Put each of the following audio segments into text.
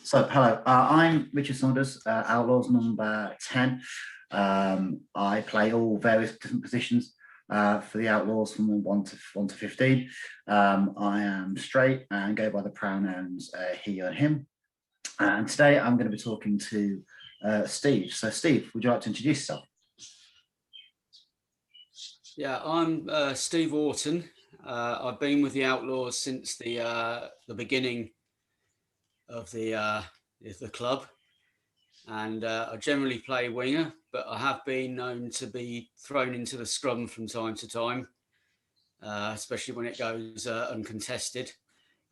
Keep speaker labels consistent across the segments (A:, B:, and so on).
A: Hello, I'm Richard Saunders, Outlaws number 10. I play all various different positions for the Outlaws from 1 to 15. I am straight and go by the pronouns he and him. And today I'm going to be talking to Steve. So, Steve, would you like to introduce yourself?
B: Yeah, I'm Steve Orton. I've been with the Outlaws since the beginning of the club, and I generally play winger, but I have been known to be thrown into the scrum from time to time, especially when it goes uncontested,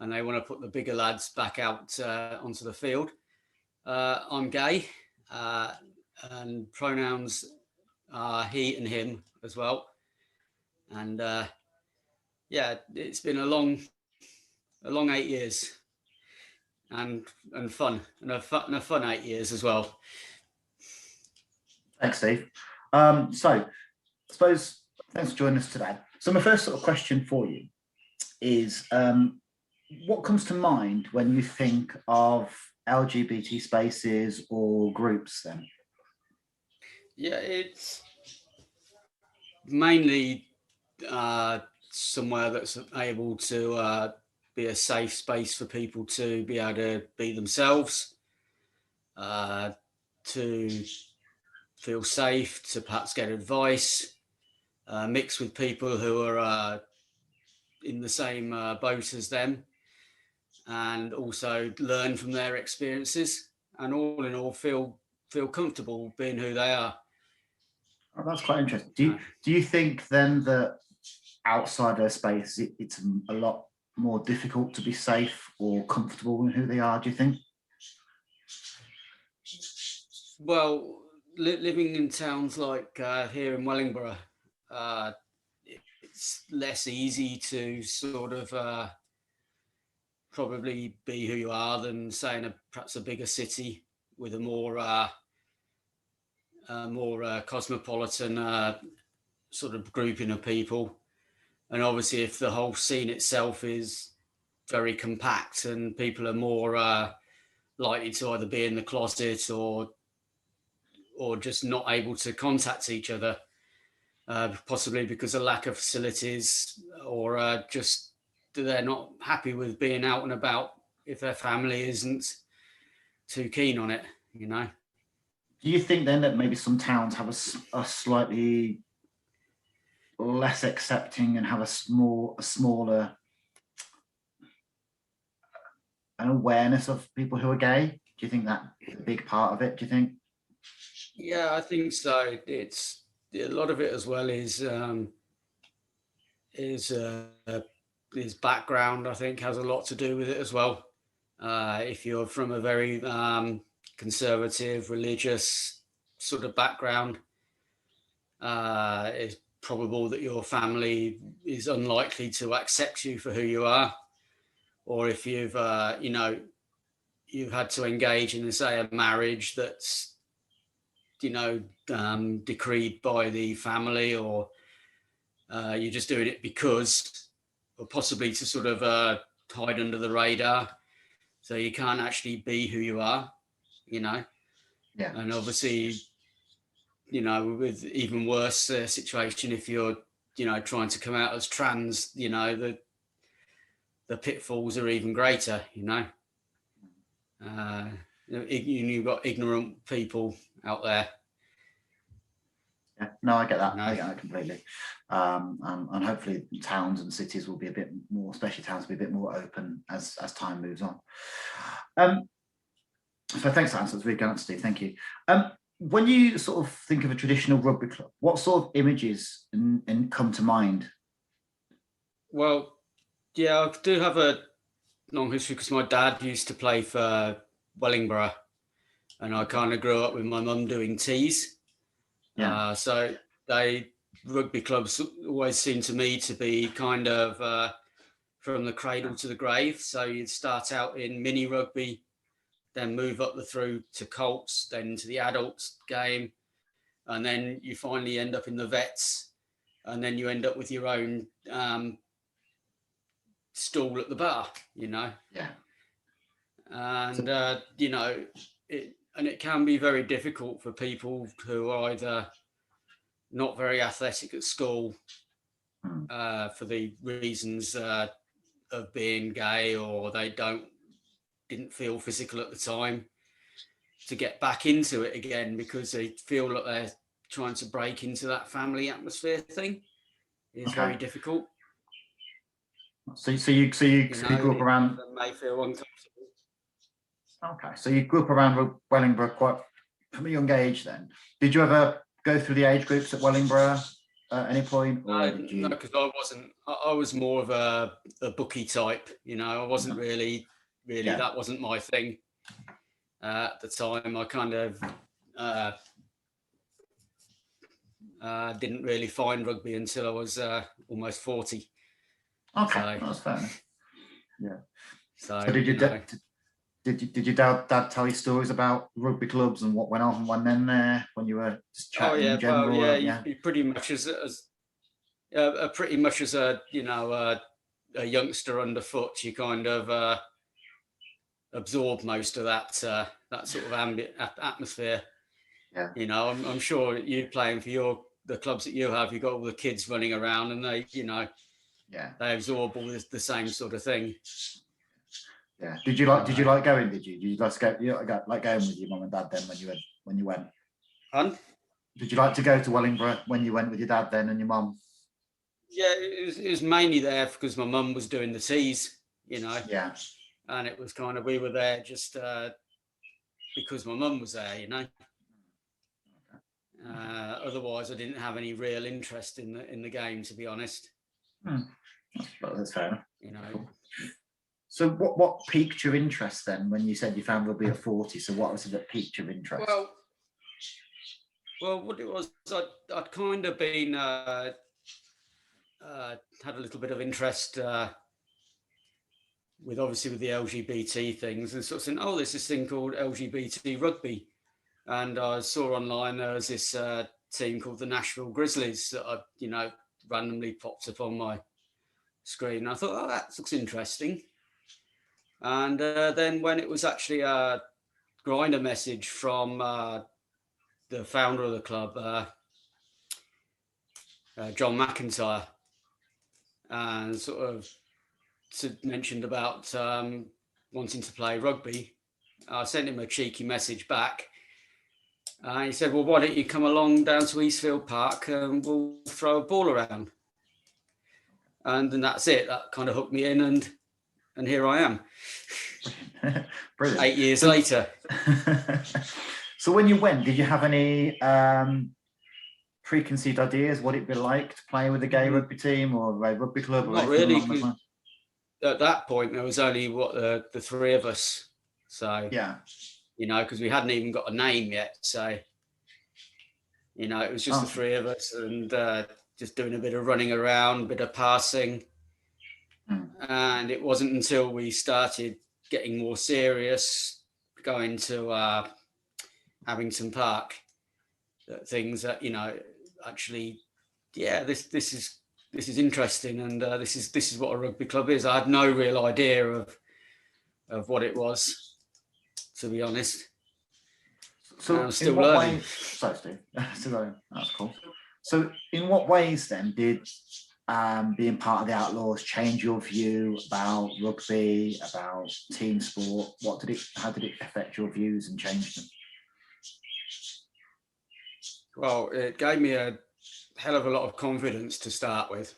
B: and they want to put the bigger lads back out onto the field. I'm gay, and pronouns are he and him as well, and yeah, it's been a long 8 years, and fun, and a fun 8 years as well.
A: Thanks, Steve. I suppose thanks for joining us today. So my first sort of question for you is, what comes to mind when you think of LGBT spaces or groups then?
B: Yeah, it's mainly somewhere that's able to be a safe space for people to be able to be themselves, to feel safe, to perhaps get advice, mix with people who are in the same boat as them, and also learn from their experiences, and all in all feel comfortable being who they are.
A: Oh, that's quite interesting. Do you think then that outside their space it's a lot more difficult to be safe or comfortable in who they are, do you think?
B: Well, living in towns like here in Wellingborough, it's less easy to sort of probably be who you are than, say, in perhaps a bigger city with a more cosmopolitan sort of grouping of people. And obviously, if the whole scene itself is very compact and people are more likely to either be in the closet or just not able to contact each other, possibly because of lack of facilities, or just they're not happy with being out and about if their family isn't too keen on it, you know.
A: Do you think then that maybe some towns have a slightly less accepting and have a smaller an awareness of people who are gay? Do you think that's a big part of it? Do you think?
B: Yeah, I think so. It's a lot of it as well is his background. I think has a lot to do with it as well. If you're from a very conservative, religious sort of background, it's probable that your family is unlikely to accept you for who you are. Or if you've you've had to engage in, say, a marriage that's decreed by the family, or you're just doing it because, or possibly to sort of hide under the radar, so you can't actually be who you are,
A: Yeah.
B: And obviously, with even worse situation, if you're trying to come out as trans, the pitfalls are even greater. You've got ignorant people out there.
A: Yeah, no, I get that. I get that completely. And hopefully towns and cities will be a bit more, especially towns, will be a bit more open as time moves on. So thanks for that answer. It's really good, Steve. Thank you. When you sort of think of a traditional rugby club, what sort of images come to mind?
B: Well, yeah, I do have a long history because my dad used to play for Wellingborough, and I kind of grew up with my mum doing tees.
A: Yeah.
B: So rugby clubs always seem to me to be kind of from the cradle to the grave. So you'd start out in mini rugby, then move up through to Colts, then to the adults game, and then you finally end up in the vets, and then you end up with your own stall at the bar,
A: Yeah.
B: And it can be very difficult for people who are either not very athletic at school for the reasons of being gay, or they didn't feel physical at the time, to get back into it again because they feel that they're trying to break into that family atmosphere thing is very difficult.
A: So you grew up around.
B: May feel uncomfortable.
A: Okay, so you grew up around Wellingborough quite from a young age. Then, did you ever go through the age groups at Wellingborough at any point?
B: No, because I wasn't. I was more of a bookie type. I wasn't really. That wasn't my thing. At the time, I kind of didn't really find rugby until I was almost 40.
A: Okay, that's fair enough. Yeah.
B: So
A: did your dad tell you stories about rugby clubs and what went on when you were just chatting in general?
B: Well, you pretty much as a a youngster underfoot, you kind of absorb most of that sort of atmosphere.
A: Yeah.
B: I'm sure you playing for the clubs that you have, you've got all the kids running around, and they they absorb all the same sort of thing.
A: Yeah. Did you like going? Did you like going with your mum and dad then when you went? Did you like to go to Wellingborough when you went with your dad then and your mum?
B: Yeah, it was mainly there because my mum was doing the teas,
A: Yeah.
B: And it was kind of, we were there just because my mum was there, Otherwise, I didn't have any real interest in the game, to be honest.
A: That's fair enough.
B: Cool.
A: So what piqued your interest then when you said you found rugby at 40? So what was it that piqued your interest?
B: Well, what it was, I'd kind of been had a little bit of interest with the LGBT things, and sort of saying, oh, there's this thing called LGBT rugby, and I saw online there was this team called the Nashville Grizzlies that randomly popped up on my screen. And I thought, oh, that looks interesting. And then when it was actually a grinder message from the founder of the club, John McIntyre, and sort of mentioned about wanting to play rugby, I sent him a cheeky message back. He said, well, why don't you come along down to Eastfield Park and we'll throw a ball around. And then that's it. That kind of hooked me in, and here I am.
A: Brilliant.
B: 8 years later.
A: So when you went, did you have any preconceived ideas what it'd be like to play with a gay rugby team or a rugby club?
B: Not really. At that point, there was only the three of us. So
A: yeah,
B: because we hadn't even got a name yet. So it was just the three of us, and just doing a bit of running around, a bit of passing. And it wasn't until we started getting more serious, going to Abington Park, that things that actually, this is interesting, and this is what a rugby club is. I had no real idea of what it was, to be honest.
A: So
B: I'm still learning.
A: Sorry, Steve. Still learning. That's cool. So in what ways then did being part of the Outlaws change your view about rugby, about team sport? How did it affect your views and change them?
B: Well, it gave me a hell of a lot of confidence to start with,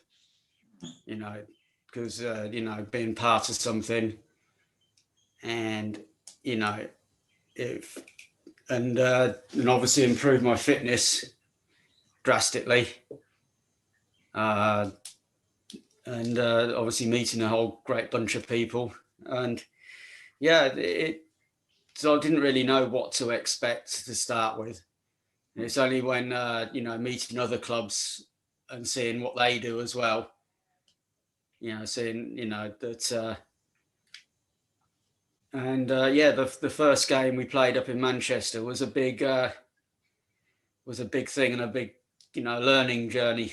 B: because being part of something, and and obviously improve my fitness drastically, and obviously meeting a whole great bunch of people, and so I didn't really know what to expect to start with. And it's only when meeting other clubs and seeing what they do as well, seeing that. The first game we played up in Manchester was a big thing, and a big learning journey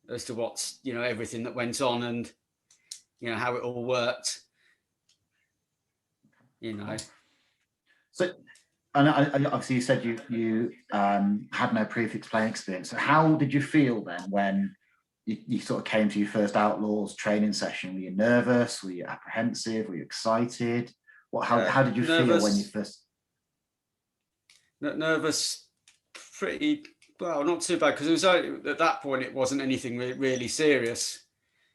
B: as to what's everything that went on, and how it all worked. you know.
A: So, and obviously you said you had no previous playing experience. So how did you feel then when you sort of came to your first Outlaws training session? Were you nervous? Were you apprehensive? Were you excited? How did you feel when you
B: Nervous,
A: first?
B: nervous, pretty well, not too bad, because it was at that point it wasn't anything really serious.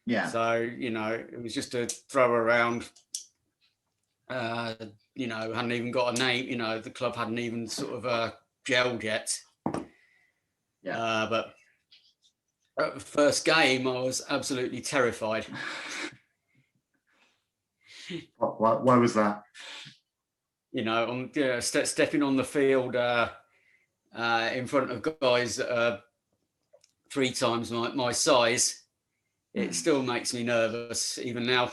A: Yeah.
B: So it was just a throw around. Hadn't even got a name. The club hadn't even sort of gelled yet.
A: Yeah.
B: But at the first game, I was absolutely terrified.
A: Why was that?
B: Stepping on the field in front of guys that are 3 times my size, it still makes me nervous even now.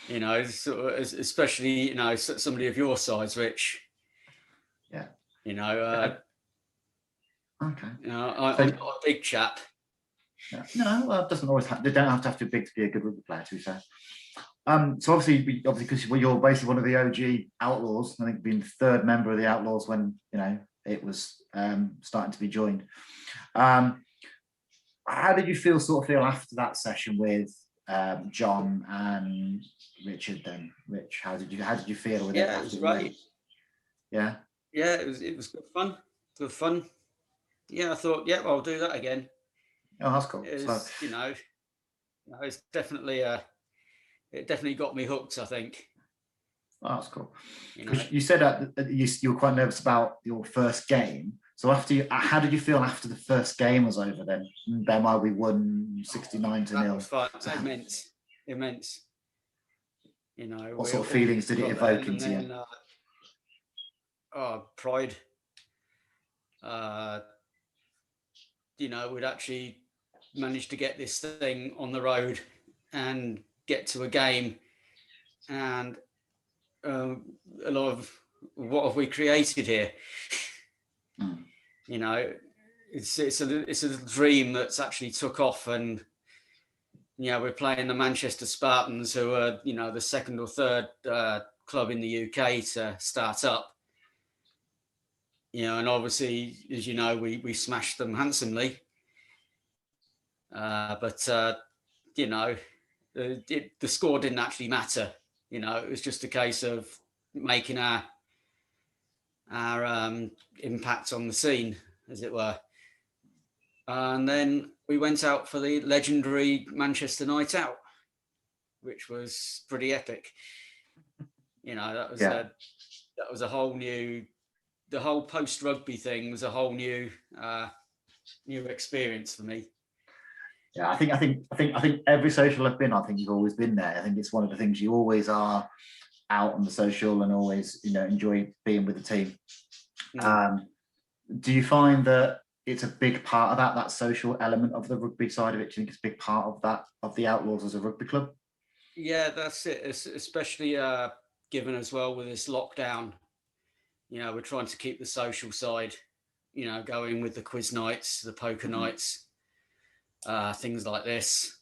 B: Especially somebody of your size, Rich.
A: Yeah.
B: Okay. I'm not a big chap.
A: Yeah. No, well, it doesn't always have. They don't have to be big to be a good rugby player, to be fair. So obviously, because you're basically one of the OG Outlaws. I think being the third member of the Outlaws when it was starting to be joined. How did you feel after that session with John and Richard? Then, Rich, how did you feel with it?
B: Yeah, it was great.
A: Yeah.
B: Yeah, it was good fun. Good fun. Yeah, I thought, yeah, I'll do that again.
A: Oh, that's cool.
B: It's definitely it definitely got me hooked, I think.
A: Oh, that's cool. You said that you were quite nervous about your first game. So how did you feel after the first game was over? Then we won 69-0.
B: That was fun. Immense.
A: What sort of feelings did it evoke into
B: you? Pride. We'd actually managed to get this thing on the road and get to a game, and a lot of what have we created here? It's a dream that's actually took off, and we're playing the Manchester Spartans, who are the second or third club in the UK to start up. And obviously, as you know, we smashed them handsomely. But the score didn't actually matter. It was just a case of making our impact on the scene, as it were. And then we went out for the legendary Manchester Night Out, which was pretty epic. That was a whole new. The whole post-rugby thing was a whole new experience for me.
A: Yeah, I think every social I've been, I think you've always been there. I think it's one of the things you always are out on the social and always enjoy being with the team. Do you find that it's a big part of that social element of the rugby side of it? Do you think it's a big part of that, of the Outlaws as a rugby club?
B: Yeah, that's it. Especially given as well with this lockdown. We're trying to keep the social side, going with the quiz nights, the poker nights, things like this.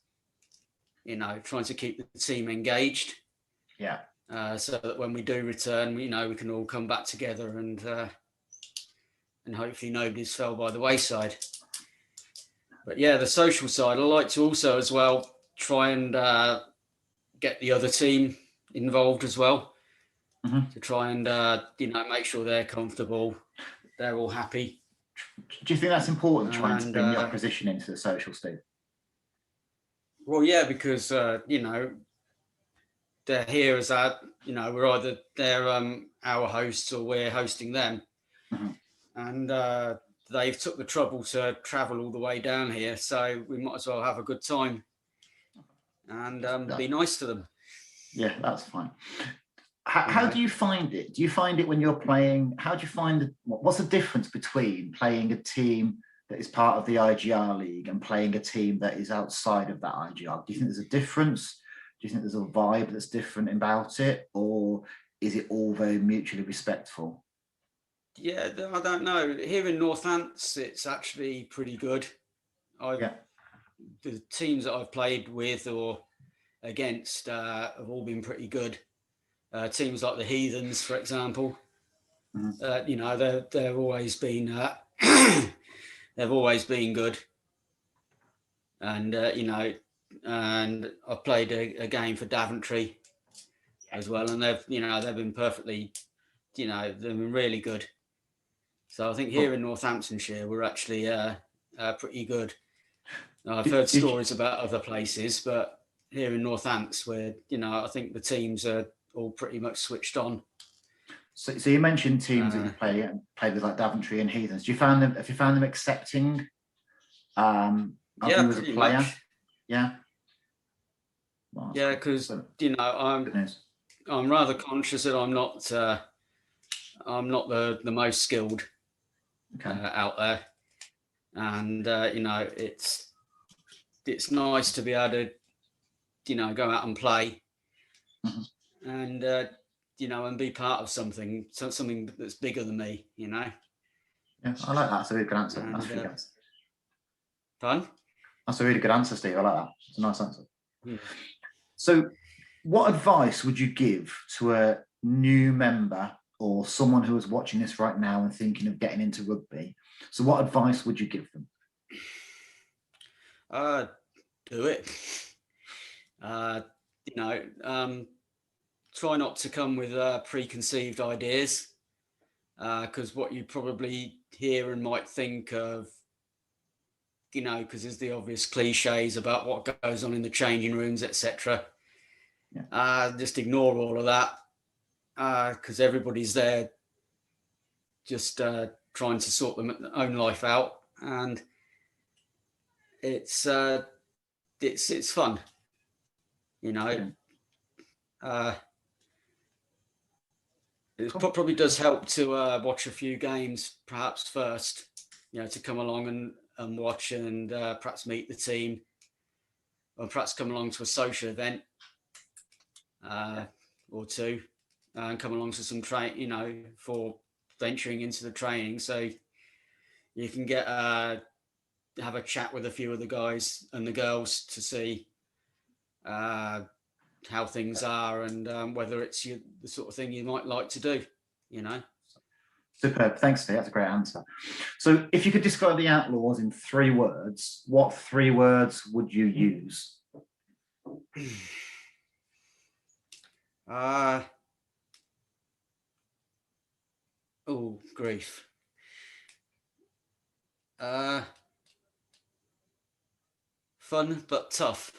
B: Trying to keep the team engaged.
A: Yeah.
B: So that when we do return, we can all come back together and hopefully nobody's fell by the wayside. But yeah, the social side, I like to also as well try and get the other team involved as well, to try and make sure they're comfortable, they're all happy.
A: Do you think that's important, trying to bring the opposition into the social, Steve?
B: Well, yeah, because they're here as we're either they're our hosts or we're hosting them, and they've took the trouble to travel all the way down here, so we might as well have a good time and be nice to them.
A: Yeah, that's fine. How do you find it? Do you find it when you're playing? How do you find what's the difference between playing a team that is part of the IGR league and playing a team that is outside of that IGR? Do you think there's a difference? Do you think there's a vibe that's different about it, or is it all very mutually respectful?
B: Yeah, I don't know. Here in Northants, it's actually pretty good. The teams that I've played with or against have all been pretty good. teams like the Heathens, for example.
A: Mhm.
B: You know, they've always been they've always been good, and you know, and I played a game for Daventry as well, and they've been perfectly, they've been really good. So I think here in Northamptonshire we're actually pretty good. I've heard stories about other places, but here in Northants, where I think the teams are all pretty much switched on.
A: So you mentioned teams that you played with, like Daventry and Heathens. Have you found them accepting of
B: Yeah,
A: you as a
B: pretty
A: player?
B: much.
A: Yeah. Well,
B: Yeah, because I'm rather conscious that I'm not the most skilled out there, and it's nice to be able to go out and play, and and be part of something that's bigger than me.
A: Yeah, I like that. That's a really good answer.
B: And,
A: that's a really good answer.
B: Fun.
A: That's a really good answer, Steve. I like that. It's a nice answer.
B: Yeah.
A: So, what advice would you give to a new member or someone who is watching this right now and thinking of getting into rugby? So, what advice would you give them?
B: Do it. Try not to come with preconceived ideas, because what you probably hear and might think of, because there's the obvious cliches about what goes on in the changing rooms, etc. Yeah. Just ignore all of that, because everybody's there just trying to sort their own life out, and it's fun, It probably does help to watch a few games perhaps first, to come along and watch and perhaps meet the team, or perhaps come along to a social event or two, and come along to some train, for venturing into the training, so you can get have a chat with a few of the guys and the girls to see how things are, and whether it's the sort of thing you might like to do.
A: Superb. Thanks, Steve. That's a great answer. So, if you could describe the Outlaws in 3 words, what 3 words would you use?
B: Oh, grief. Fun but tough.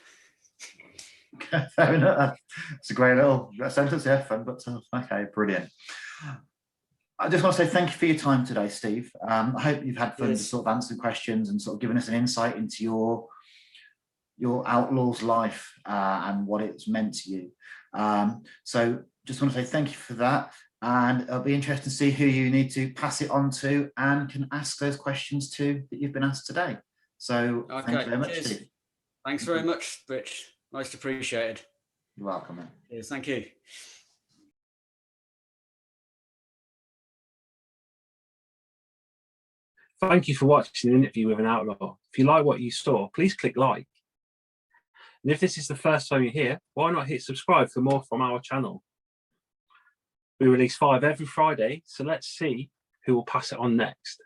A: Fair enough. It's a great little sentence, yeah. Fun but tough. Okay, brilliant. I just want to say thank you for your time today, Steve. I hope you've had fun to sort of answer questions and sort of given us an insight into your Outlaws life and what it's meant to you. So just want to say thank you for that. And it'll be interesting to see who you need to pass it on to and can ask those questions to that you've been asked today. So thank you very much, Steve.
B: Thanks very much, Rich. Most appreciated.
A: You're welcome, man.
B: Yes, thank you.
C: Thank you for watching the interview with an outlaw. If you like what you saw, please click like. And if this is the first time you're here, why not hit subscribe for more from our channel? We release 5 every Friday, so let's see who will pass it on next.